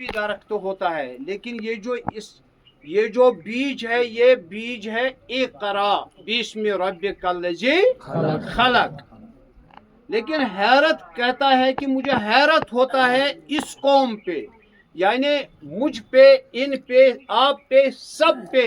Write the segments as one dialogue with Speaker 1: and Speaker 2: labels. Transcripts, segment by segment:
Speaker 1: भी दरख्त होता है, लेकिन ये जो बीज है, ये बीज है इक़रा बिस्मि रब्बिकल्लज़ी खलक। लेकिन हैरत कहता है कि मुझे हैरत होता है इस कौम पे, यानी मुझ पे, इन पे, आप पे, सब पे,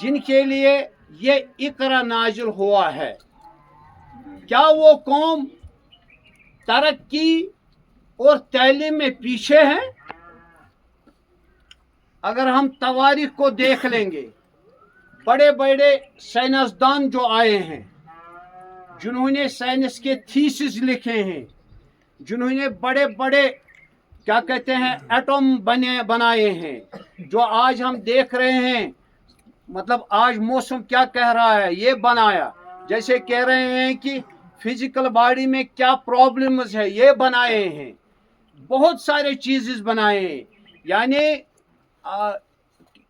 Speaker 1: जिनके लिए ये इक़रा नाजिल हुआ है। क्या वो कौम तरक्की और तालीम में पीछे है? अगर हम तवारीख को देख लेंगे, बड़े बड़े साइंसदान जो आए हैं, जिन्होंने साइंस के थीसिस लिखे हैं, जिन्होंने बड़े बड़े क्या कहते हैं एटम बनाए हैं, जो आज हम देख रहे हैं, मतलब आज मौसम क्या कह रहा है, ये बनाया। जैसे कह रहे हैं कि फिजिकल बॉडी में क्या प्रॉब्लम्स है, ये बनाए हैं। बहुत सारे चीज़ें बनाए हैं। यानी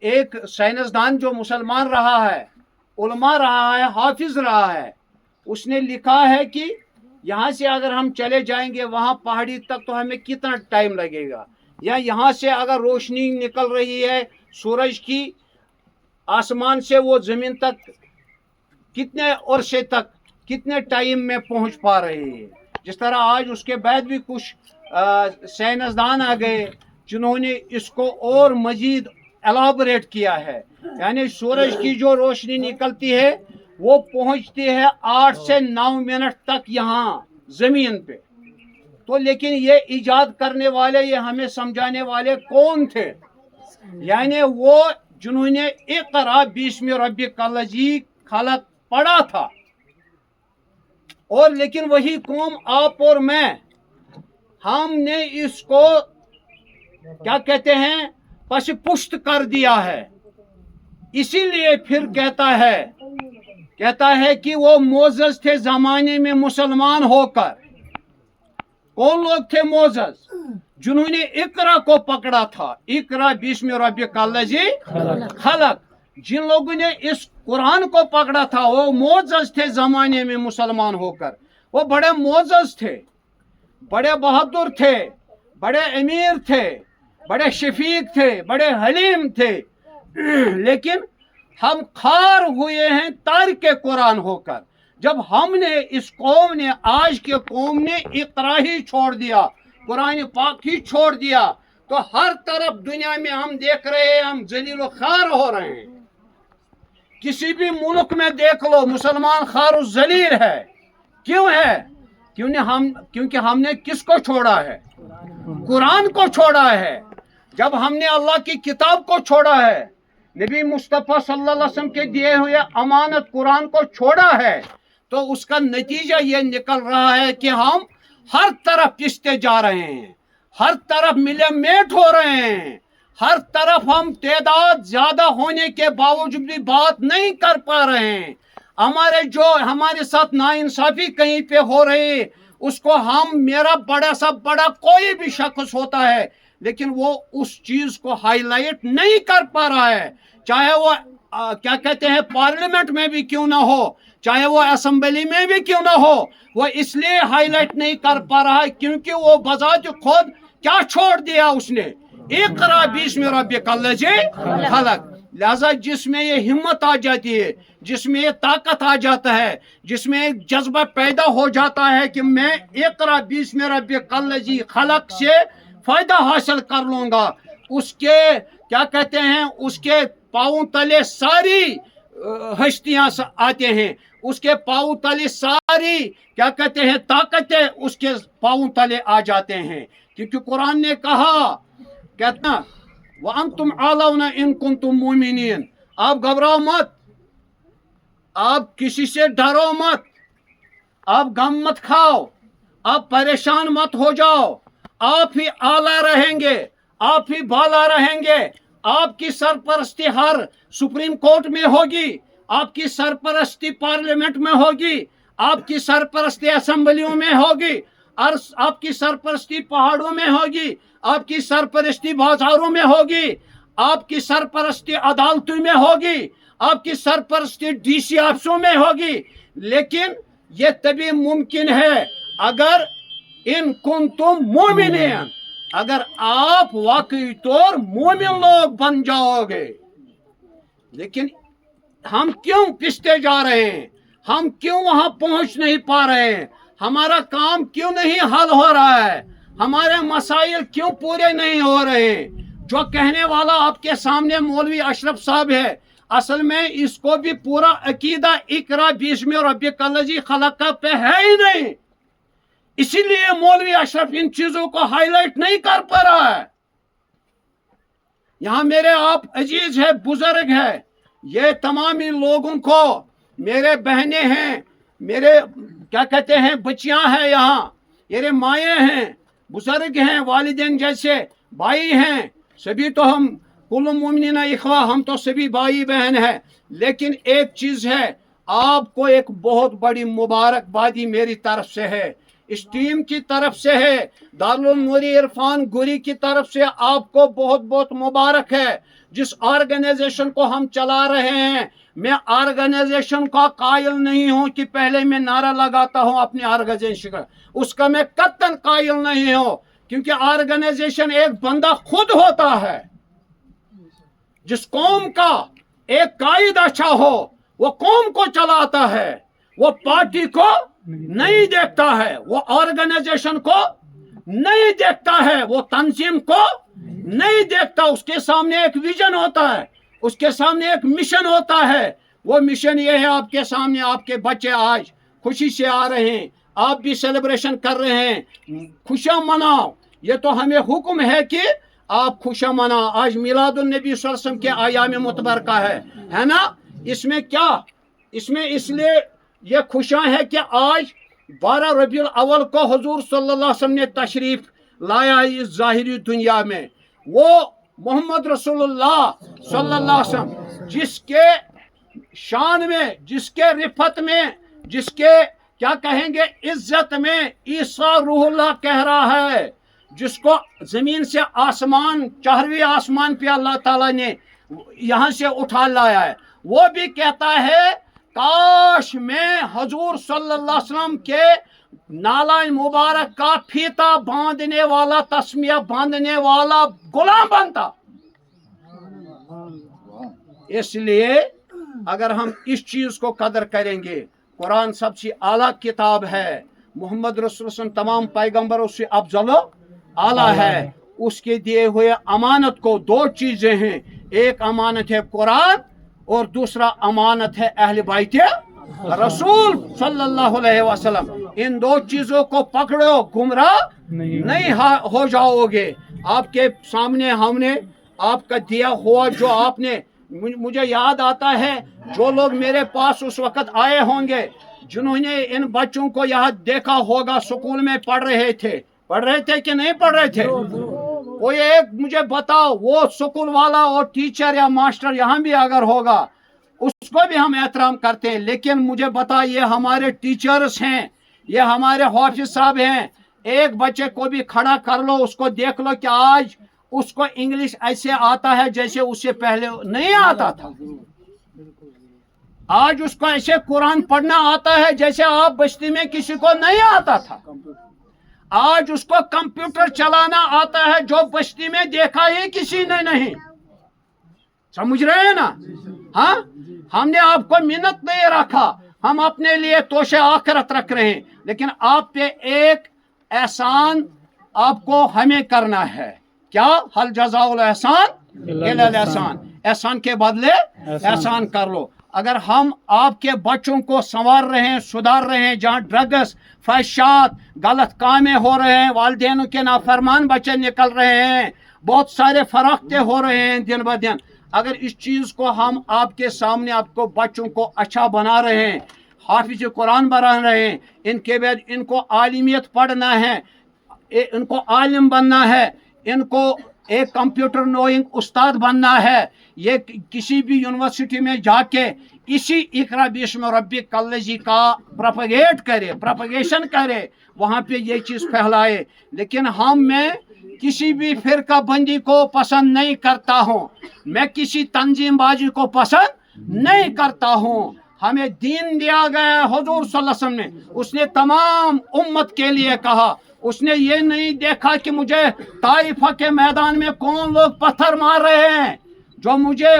Speaker 1: एक साइंसदान जो मुसलमान रहा है, उलमा रहा है, हाफिज रहा है, उसने लिखा है कि यहाँ से अगर हम चले जाएंगे वहाँ पहाड़ी तक तो हमें कितना टाइम लगेगा, या यहाँ से अगर रोशनी निकल रही है सूरज की आसमान से, वो ज़मीन तक कितने अरसे तक, कितने टाइम में पहुँच पा रही है। जिस तरह आज उसके बाद भी कुछ साइंसदान आ गए जिन्होंने इसको और मजीद एलाबोरेट किया है। यानी सूरज की जो रोशनी निकलती है वो पहुंचती है 8 से 9 मिनट तक यहाँ ज़मीन पे। तो लेकिन ये इजाद करने वाले, ये हमें समझाने वाले कौन थे? यानी वो जिन्होंने इक़रा बिस्मि रब्बिकल्लज़ी खलक पढ़ा था। और लेकिन वही कौम आप और मैं, हमने इसको क्या कहते हैं पशपुष्ट कर दिया है। इसीलिए फिर कहता है कि वो मोज़स थे ज़माने में मुसलमान होकर। कौन लोग थे मोज़स? जिन्होंने इक़रा को पकड़ा था, इक़रा बिस्मि रब्बिकल्लज़ी खलक। जिन लोगों ने इस कुरान को पकड़ा था वो मोज़स थे ज़माने में मुसलमान होकर। वो बड़े मोज़स थे, बड़े बहादुर थे, बड़े अमीर थे, बड़े शफीक थे, बड़े हलीम थे। लेकिन हम खार हुए हैं तारिके कुरान होकर। जब हमने, इस कौम ने, आज के कौम ने इक़रा ही छोड़ दिया, कुरान पाक ही छोड़ दिया, तो हर तरफ दुनिया में हम देख रहे हैं हम जलील खार हो रहे हैं। किसी भी मुल्क में देख लो मुसलमान खार जलील है। क्यों है? क्योंकि हमने किसको छोड़ा है? कुरान को छोड़ा है। जब हमने अल्लाह की किताब को छोड़ा है, नबी मुस्तफ़ा सल्लल्लाहु अलैहि वसल्लम के दिए हुए अमानत कुरान को छोड़ा है, तो उसका नतीजा ये निकल रहा है कि हम हर तरफ पिसते जा रहे हैं, हर तरफ मिलीमेट हो रहे हैं, हर तरफ हम तादाद ज्यादा होने के बावजूद भी बात नहीं कर पा रहे हैं। हमारे साथ नाइंसाफी कहीं पे हो रही, उसको हम, मेरा बड़ा सा बड़ा कोई भी शख्स होता है, लेकिन वो उस चीज को हाईलाइट नहीं कर पा रहा है। चाहे वो क्या कहते हैं पार्लियामेंट में भी क्यों ना हो, चाहे वो असेंबली में भी क्यों ना हो, वो इसलिए हाईलाइट नहीं कर पा रहा है क्योंकि वो बजात खुद क्या छोड़ दिया उसने? इक़रा बिस्मि रब्बिकल्लज़ी खलक। लिहाजा जिसमें ये हिम्मत आ जाती है, जिसमें ये ताकत आ जाता है, जिसमें एक जज्बा पैदा हो जाता है कि मैं इक़रा बिस्मि रब्बिकल्लज़ी खलक से फायदा हासिल कर लूंगा, उसके क्या कहते हैं, उसके पाँव तले सारी हस्तियां आते हैं, उसके पाँव तले सारी क्या कहते हैं ताकतें उसके पाँव तले आ जाते हैं। क्योंकि कुरान ने कहा, कहता व अंतुम आलौना इन कुंतुम मुमिनीन, आप घबराओ मत, आप किसी से डरो मत, आप गम मत खाओ, आप परेशान मत हो जाओ, आप ही आला रहेंगे, आप ही बाला रहेंगे, आपकी सरपरस्ती हर सुप्रीम कोर्ट में होगी, आपकी सरपरस्ती पार्लियामेंट में होगी, आपकी सरपरस्ती असेंबलियों में होगी, और आपकी सरपरस्ती पहाड़ों में होगी, आपकी सरपरस्ती बाजारों में होगी, आपकी सरपरस्ती अदालतों में होगी, आपकी सरपरस्ती डीसी ऑफिसों में होगी। लेकिन ये तभी मुमकिन है अगर इन कुंतुम मोमिनीन, अगर आप वाकई तौर मोमिन लोग बन जाओगे। लेकिन हम क्यों पिसते जा रहे हैं, हम क्यों वहां पहुंच नहीं पा रहे हैं, हमारा काम क्यों नहीं हल हो रहा है, हमारे मसाइल क्यों पूरे नहीं हो रहे हैं। जो कहने वाला आपके सामने मौलवी अशरफ साहब है, असल में इसको भी पूरा अकीदा इकरा बिस्मि रब्बिक अल्लज़ी खलक पे है ही नहीं, इसीलिए मौलवी अशरफ इन चीजों को हाईलाइट नहीं कर पा रहा है। यहाँ मेरे आप अजीज है, बुजुर्ग है, ये तमाम इन लोगों को, मेरे बहनें हैं, मेरे क्या कहते हैं बच्चियां हैं, यहाँ मेरे माएँ हैं, बुजुर्ग हैं, वालिदैन जैसे भाई हैं, सभी तो हम कुल मोमिनीन इखवा, हम तो सभी भाई बहन हैं। लेकिन एक चीज है, आपको एक बहुत बड़ी मुबारकबादी मेरी तरफ से है, इस टीम की तरफ से है, दारुल नूरी इरफान गुरी की तरफ से आपको बहुत बहुत मुबारक है। जिस ऑर्गेनाइजेशन को हम चला रहे हैं, मैं ऑर्गेनाइजेशन का कायल नहीं हूं कि पहले मैं नारा लगाता हूं अपनी ऑर्गेनाइजेशन का, उसका मैं कतन कायल नहीं हूं, क्योंकि ऑर्गेनाइजेशन एक बंदा खुद होता है। जिस कौम का एक कायद अच्छा हो, वो कौम को चलाता है, वो पार्टी को नहीं देखता है, वो ऑर्गेनाइजेशन को नहीं देखता है, वो तंजीम को नहीं देखता। उसके सामने एक विजन होता है, उसके सामने एक मिशन होता है। वो मिशन ये है, आपके सामने आपके बच्चे आज खुशी से आ रहे हैं, आप भी सेलिब्रेशन कर रहे हैं, खुशियां मनाओ। ये तो हमें हुक्म है कि आप खुशियां मनाओ। आज मिलादुन नबी सल्लल्लाहु अलैहि वसल्लम के आयाम मुतबरका है ना। इसमें क्या, इसमें इसलिए ये खुशियां है कि आज 12 रबीउल अव्वल को हुजूर सल्लल्लाहु अलैहि वसल्लम ने तशरीफ लाया इस जाहिरी दुनिया में। वो मोहम्मद रसूलुल्लाह सल्लल्लाहु अलैहि वसल्लम जिसके शान में, जिसके रिफत में, जिसके क्या कहेंगे इज्जत में ईसा रूहुल्लाह कह रहा है, जिसको जमीन से आसमान, 4वें आसमान पे अल्लाह ताला ने यहाँ से उठा लाया है, वो भी कहता है काश मैं हजूर सल्लल्लाहु अलैहि वसल्लम के नाला मुबारक का फीता बांधने वाला, तस्मिया बांधने वाला गुलाम बनता। इसलिए अगर हम इस चीज को कदर करेंगे, कुरान सबसे आला किताब है, मोहम्मद रसूल तमाम पैगंबरों से अफजल आला है, उसके दिए हुए अमानत को दो चीजें हैं, एक अमानत है कुरान और दूसरा अमानत है अहले बैत रसूल सल्लल्लाहु अलैहि वसल्लम। इन दो चीजों को पकड़ो, गुमराह नहीं हो जाओगे। आपके सामने हमने आपका दिया हुआ जो आपने, मुझे याद आता है जो लोग मेरे पास उस वक्त आए होंगे, जिन्होंने इन बच्चों को यहाँ देखा होगा, स्कूल में पढ़ रहे थे कि नहीं पढ़ रहे थे? कोई एक मुझे बताओ, वो स्कूल वाला और टीचर या मास्टर यहाँ भी अगर होगा, उसको भी हम एहतराम करते हैं। लेकिन मुझे बता, ये हमारे टीचर्स हैं, ये हमारे हाफिज साहब हैं, एक बच्चे को भी खड़ा कर लो, उसको देख लो कि आज उसको इंग्लिश ऐसे आता है जैसे उससे पहले नहीं आता था। आज उसको ऐसे कुरान पढ़ना आता है जैसे आप बस्ती में किसी को नहीं आता था। आज उसको कंप्यूटर चलाना आता है जो बस्ती में देखा ही किसी ने नहीं। समझ रहे हैं ना? हाँ, हमने आपको मिन्नत नहीं रखा, हम अपने लिए तोशे आखिरत रख रहे हैं, लेकिन आप पे एक एहसान आपको हमें करना है। क्या? हल जज़ाउल एहसान इल्लल एहसान, एहसान के बदले एहसान कर लो। अगर हम आपके बच्चों को संवार रहे हैं, सुधार रहे हैं, जहाँ ड्रग्स, फहशात, गलत कामें हो रहे हैं, वालिदैन के नाफरमान बच्चे निकल रहे हैं, बहुत सारे फराख्ते हो रहे हैं दिन ब दिन, अगर इस चीज़ को हम आपके सामने, आपको बच्चों को अच्छा बना रहे हैं, हाफिज कुरान बना रहे हैं, इनके बाद इनको आलिमियत पढ़ना है, इनको आलिम बनना है, इनको एक कंप्यूटर नोइंग उस्ताद बनना है, ये किसी भी यूनिवर्सिटी में जाके इसी इकरा बिस्मि रब्बिक अल्लज़ी का प्रोपगेशन करे, वहाँ पे ये चीज़ फैलाए। लेकिन मैं किसी भी फिरका बंदी को पसंद नहीं करता हूँ, मैं किसी तंजीमबाजी को पसंद नहीं करता हूँ। हमें दीन दिया गया हुजूर सल्लल्लाहु अलैहि वसल्लम ने, उसने तमाम उम्मत के लिए कहा, उसने ये नहीं देखा कि मुझे ताइफा के मैदान में कौन लोग पत्थर मार रहे हैं, जो मुझे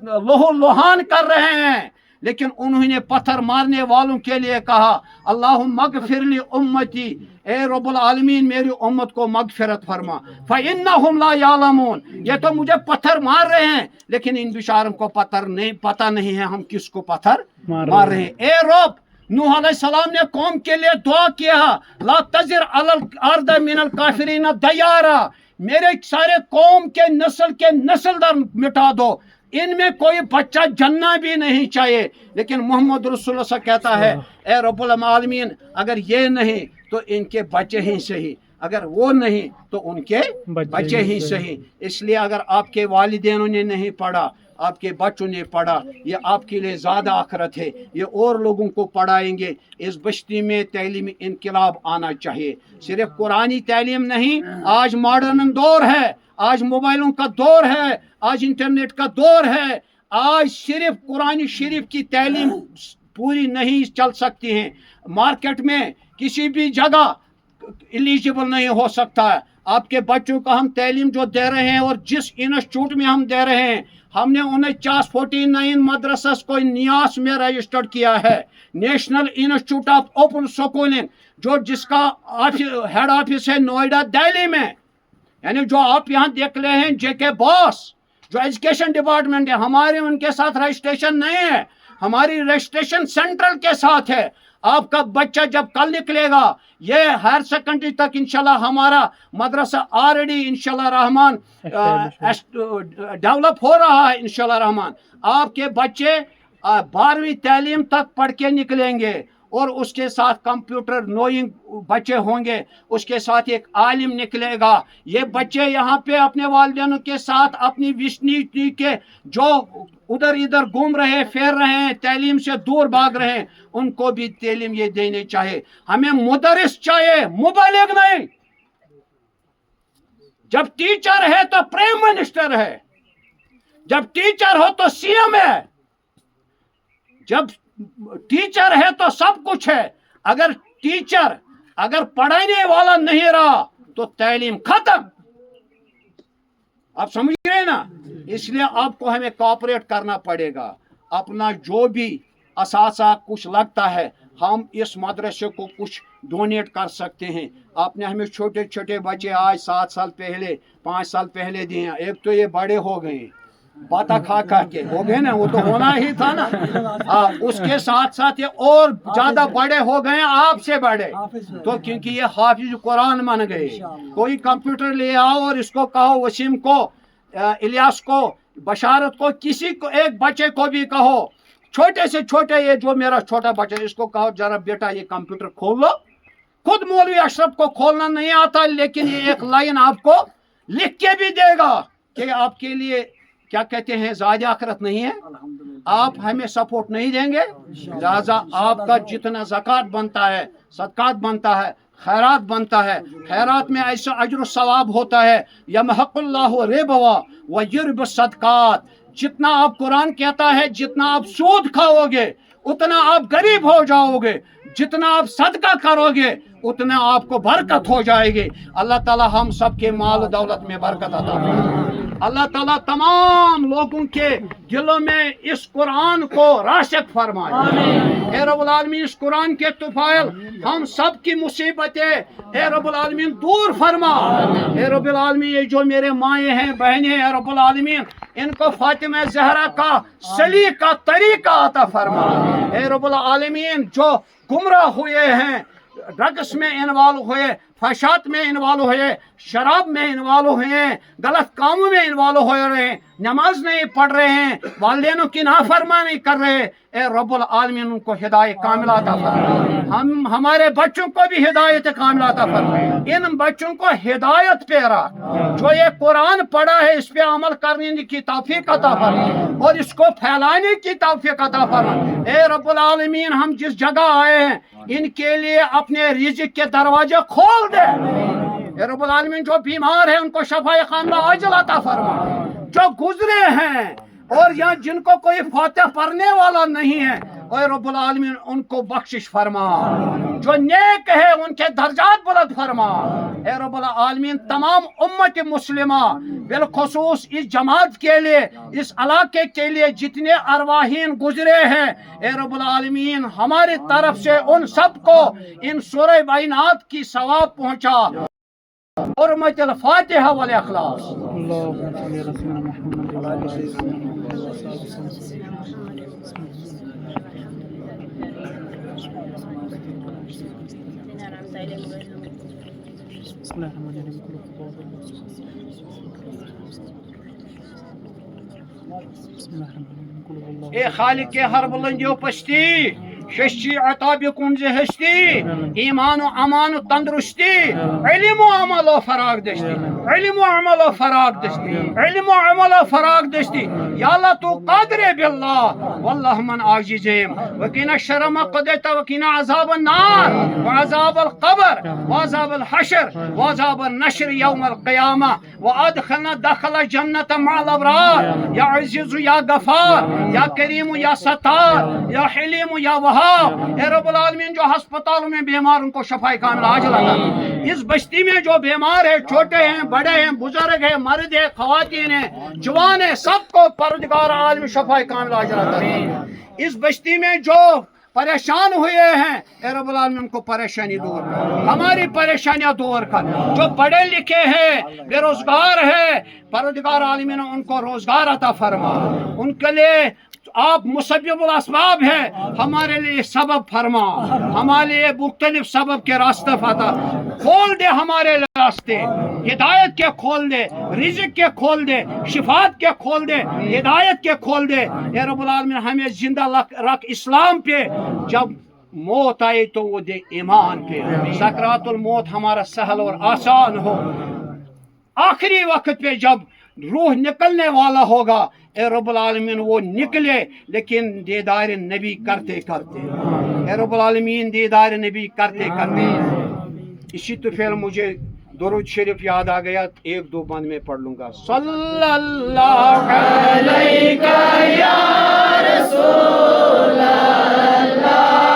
Speaker 1: लोहो लोहान कर रहे हैं, लेकिन उन्होंने पत्थर मारने वालों के लिए कहा अल्लाहुम्मा मगफिरली उम्मती, ए रब्बुल आलमीन मेरी उम्मत को मगफिरत फरमा, फ़इन्नहुम ला यालमून, ये तो मुझे पत्थर मार रहे हैं लेकिन इन बेचारों को पता नहीं है हम किसको पत्थर मार रहे हैं। ए रब, नूह अलैहिस्सलाम ने कौम के लिए दुआ किया ला तज़िर अलल अर्द मिनल काफिरीन दयारा, मेरे सारे कौम के नस्ल दर मिटा दो, इनमें कोई बच्चा जन्ना भी नहीं चाहिए। लेकिन मोहम्मद रसूलुल्लाह से कहता है ए रब्बुल आलमीन, अगर ये नहीं तो इनके बच्चे ही सही, अगर वो नहीं तो उनके बच्चे ही सही। इसलिए अगर आपके वालिदैनों ने नहीं पढ़ा, आपके बच्चों ने पढ़ा, ये आपके लिए ज़्यादा आखिरत है, ये और लोगों को पढ़ाएंगे। इस बस्ती में तैलीमी इनकलाब आना चाहिए, सिर्फ कुरानी तैलीम नहीं। आज मॉडर्न दौर है, आज मोबाइलों का दौर है, आज इंटरनेट का दौर है। आज सिर्फ कुरानी शरीफ की तैलीम पूरी नहीं चल सकती है, मार्केट में किसी भी जगह एलिजिबल नहीं हो सकता है। आपके बच्चों को हम तैलीम जो दे रहे हैं और जिस इंस्टीट्यूट में हम दे रहे हैं, हमने 49 मदरसा को नियास में रजिस्टर्ड किया है, national institute of open schooling, जो जिसका हेड ऑफिस है नोएडा दिल्ली में। यानी जो आप यहाँ देख रहे हैं जेके बॉस, जो एजुकेशन डिपार्टमेंट है, हमारे उनके साथ रजिस्ट्रेशन नहीं है, हमारी रजिस्ट्रेशन सेंट्रल के साथ है। आपका बच्चा जब कल निकलेगा, ये हायर सेकेंडरी तक इंशाल्लाह हमारा मदरसा ऑलरेडी इंशाल्लाह रहमान डेवलप हो रहा है इंशाल्लाह रहमान। आपके बच्चे 12वीं तालीम तक पढ़ के निकलेंगे और उसके साथ कंप्यूटर नोइंग बच्चे होंगे, उसके साथ एक आलिम निकलेगा। ये बच्चे यहाँ पे अपने वालिदैनों के साथ अपनी विश्वनीति के जो उधर इधर घूम रहे फिर रहे हैं, तालीम से दूर भाग रहे हैं, उनको भी तालीम ये देनी चाहिए। हमें मुदरिस चाहिए, मुबलिग नहीं। जब टीचर है तो प्राइम मिनिस्टर है, जब टीचर हो तो सीएम है, जब टीचर है तो सब कुछ है। अगर पढ़ाने वाला नहीं रहा तो तालीम खत्म। आप समझ रहे ना? इसलिए आपको हमें कोऑपरेट करना पड़ेगा। अपना जो भी असासा कुछ लगता है, हम इस मदरसे को कुछ डोनेट कर सकते हैं। आपने हमें छोटे छोटे बच्चे आज 7 साल पहले 5 साल पहले दिए हैं, एक तो ये बड़े हो गए, बाता खा के हो गए ना, वो तो होना ही था ना। उसके साथ साथ ये और ज्यादा बड़े हो गए, आपसे बड़े, तो क्योंकि ये हाफिज कुरान बन गए। कोई कंप्यूटर ले आओ और इसको कहो, वसीम को, इलियास को, बशारत को, किसी को, एक बच्चे को भी कहो, छोटे से छोटे, ये जो मेरा छोटा बच्चा, इसको कहो जरा बेटा ये कंप्यूटर खोल लो। खुद मौलवी अशरफ को खोलना नहीं आता, लेकिन ये एक लाइन आपको लिख के भी देगा कि आपके लिए क्या कहते हैं ज़्यादा आखिरत नहीं है। आप हमें सपोर्ट नहीं देंगे, लिहाजा आपका जितना ज़कात बनता है, सदकात बनता है, खैरात बनता है, खैरात में ऐसा अजर सवाब होता है, यमहकुल्लाहु रिबवा व युर्ब सदकात। जितना आप कुरान कहता है, जितना आप सूद खाओगे उतना आप गरीब हो जाओगे, जितना आप सदका करोगे उतना आपको बरकत हो जाएगी। अल्लाह ताला हम सबके माल दौलत में बरकत अता फरमाए। अल्लाह ताला तमाम लोगों के दिलों में इस कुरान को राशिक फरमाए। ए रब्बुल आलमीन, इस कुरान के तुफाइल हम सब की मुसीबतें ए रब्बुल आलमीन दूर फरमा। ए रब्बुल आलमीन, ये जो मेरे माएँ हैं, बहनें हैं, ए रब्बुल आलमीन, इनको फातिमा ज़हरा का सलीक़ा का तरीका अता फरमा। ए रब्बुल आलमीन, जो गुमराह हुए हैं, ड्रग्स में इन्वॉल्व हुए, फसाद में इन्वॉल्व हुए, शराब में इन्वॉल्व हुए, गलत कामों में इन्वॉल्व हो रहे हैं, नमाज नहीं पढ़ रहे हैं, वालिदैनों की नाफरमानी कर रहे हैं, ए रब्बुल आलमीन उनको हिदायत कामिला अता फरमाए। हम हमारे बच्चों को भी हिदायत कामिला अता फरमाए। इन बच्चों को हिदायत पे रख, जो ये कुरान पढ़ा है इस पे अमल करने की तौफीक अता फरमाए और इसको फैलाने की तौफीक अता फरमाए। ए रब्बुल आलमीन, हम जिस जगह आए हैं इनके लिए अपने रिज़्क़ के दरवाजे खोल दे। ए रब्बुल आलमीन, जो बीमार है उनको शफाए कामिला अजल अता फरमा, जो गुजरे हैं और यहाँ जिनको कोई फातिहा पढ़ने वाला नहीं है, ओए रब्बुल आलमीन उनको बख्शिश फरमा। جو نیک ہے ان کے درجات بلند فرما اے رب العالمین. تمام امت مسلمہ بالخصوص اس جماعت کے لیے اس علاقے کے لیے جتنے ارواحین گزرے ہیں اے رب العالمین ہماری طرف سے ان سب کو ان سورہ بینات کی ثواب پہنچا. حرمت الفاتحہ والاخلاص. اے خالق ہر بلندیو پشتی ششی عطاب کنز ہستی ایمان و امان و تندرستی علم و عمل و فراغ دستی علم و عمل و فراغ دستی علم و عمل و فراغ دستی. یا اللہ تو قادر باللہ واللہ من عاجزیم وقنا شر ما قضیت وقنا عذاب النار وعذاب القبر وعذاب الحشر وعذاب النشر یوم القیامہ وادخلنا دخل جنت مع الابرار. یا عزیز یا غفار یا کریم یا ستار یا حلیم یا وہاب. اے رب العالمین جو ہسپتالوں میں بیمار ان کو شفا کامل عاجل عطا. اس بستی میں جو بیمار ہے چھوٹے ہیں بڑے ہیں بزرگ ہیں مرد ہیں خواتین ہیں جوان ہیں سب کو پروردگار عالم شفا کامل عاجل عطا. اس بستی میں جو پریشان ہوئے ہیں اے رب العالمین کو پریشانی دور کر ہماری پریشانیاں دور کر. جو پڑھے لکھے ہیں بے روزگار ہے پروردگار عالمین ان کو روزگار عطا فرما. ان کے لیے آپ مسبب الاسباب ہیں ہمارے لیے سبب فرما. ہمارے لیے مختلف سبب کے راستے فتح کھول دے ہمارے راستے ہدایت کے کھول دے رزق کے کھول دے شفاعت کے کھول دے ہدایت کے کھول دے. اے رب العالمین ہمیں زندہ رکھ اسلام پہ. جب موت آئے تو وہ دے ایمان پہ. سکرات الموت ہمارا سہل اور آسان ہو. آخری وقت پہ جب روح نکلنے والا ہوگا اے رب العالمین وہ نکلے لیکن دیدار نبی کرتے کرتے اے رب العالمین دیدار نبی کرتے کرتے. اسی تو پھر مجھے درود شریف یاد آ گیا ایک دو بند میں پڑھ لوں گا. صلی اللہ علیہ یا رسول اللہ